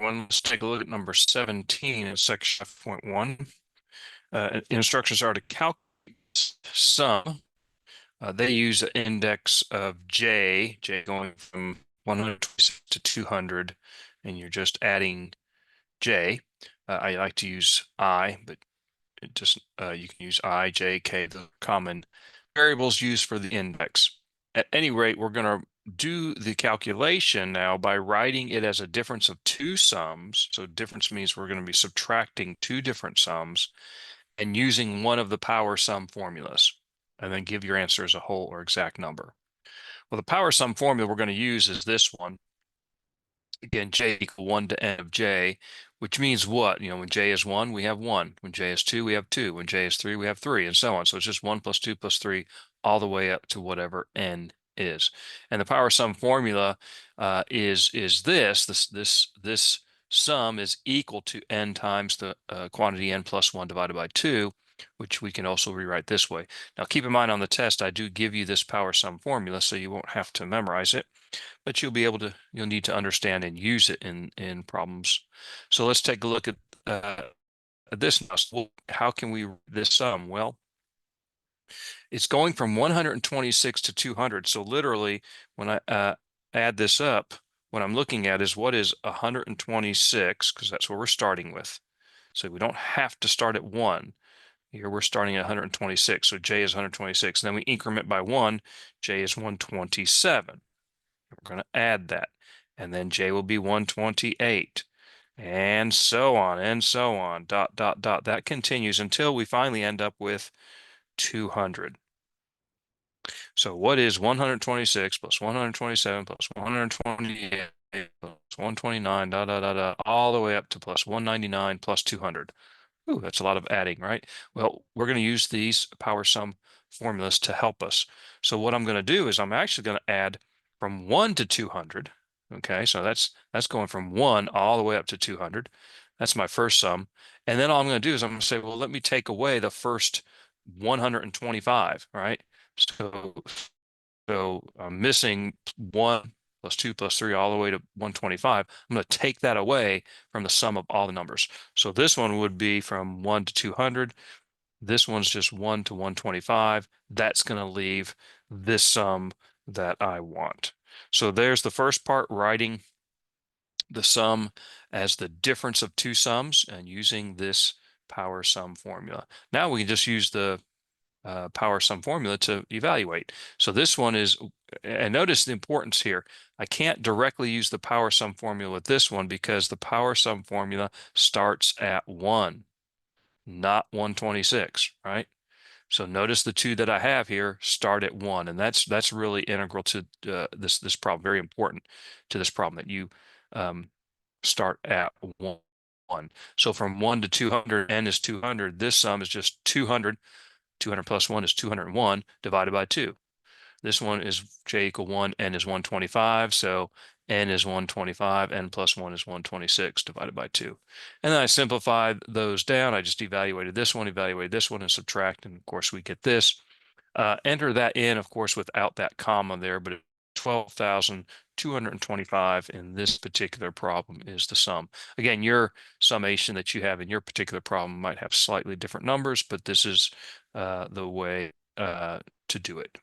Let's take a look at number 17 in section 5.1. Instructions are to calculate sum. They use an index of J going from 126 to 200, and you're just adding J. I like to use I, but it just you can use I, J, K, the common variables used for the index. At any rate, we're going to do the calculation now by writing it as a difference of two sums. So difference means we're going to be subtracting two different sums and using one of the power sum formulas, and then give your answer as a whole or exact number. Well, the power sum formula we're going to use is this one. Again, J equal 1 to n of J, which means what? When J is 1, we have 1. When J is 2, we have 2. When J is 3, we have 3, and so on. So it's just 1 plus 2 plus 3 all the way up to whatever n is. And the power sum formula is this sum is equal to n times the quantity n plus 1 divided by 2, which we can also rewrite this way. Now keep in mind on the test, I do give you this power sum formula, so you won't have to memorize it, but you'll need to understand and use it in problems. So let's take a look at this now. So how can we this sum? Well, it's going from 126 to 200. So literally, when I add this up, what I'm looking at is what is 126, because that's where we're starting with. So we don't have to start at 1. Here we're starting at 126. So J is 126. And then we increment by 1. J is 127. We're going to add that. And then J will be 128. And so on, and so on, dot, dot, dot. That continues until we finally end up with 200. So what is 126 plus 127 plus 128 plus 129, dot, dot, dot, dot, all the way up to plus 199 plus 200? Ooh, that's a lot of adding, right? Well, we're going to use these power sum formulas to help us. So what I'm going to do is I'm actually going to add from 1 to 200. Okay, so that's going from 1 all the way up to 200. That's my first sum. And then all I'm going to do is I'm going to say, well, let me take away the first 125, right? So I'm missing 1 plus 2 plus 3 all the way to 125. I'm going to take that away from the sum of all the numbers. So this one would be from 1 to 200. This one's just 1 to 125. That's going to leave this sum that I want. So there's the first part, writing the sum as the difference of two sums and using this power sum formula. Now we can just use the power sum formula to evaluate. So this one is, and notice the importance here. I can't directly use the power sum formula with this one because the power sum formula starts at 1, not 126, right? So notice the two that I have here start at 1, and that's really integral to this problem, very important to this problem, that you start at 1. So from 1 to 200, n is 200. This sum is just 200. 200 plus 1 is 201 divided by 2. This one is J equal 1, n is 125. So n is 125, n plus 1 is 126 divided by 2. And then I simplified those down. I just evaluated this one, and subtract. And of course, we get this. Enter that in, of course, without that comma there, but 12,225 in this particular problem is the sum. Again, your summation that you have in your particular problem might have slightly different numbers, but this is the way to do it.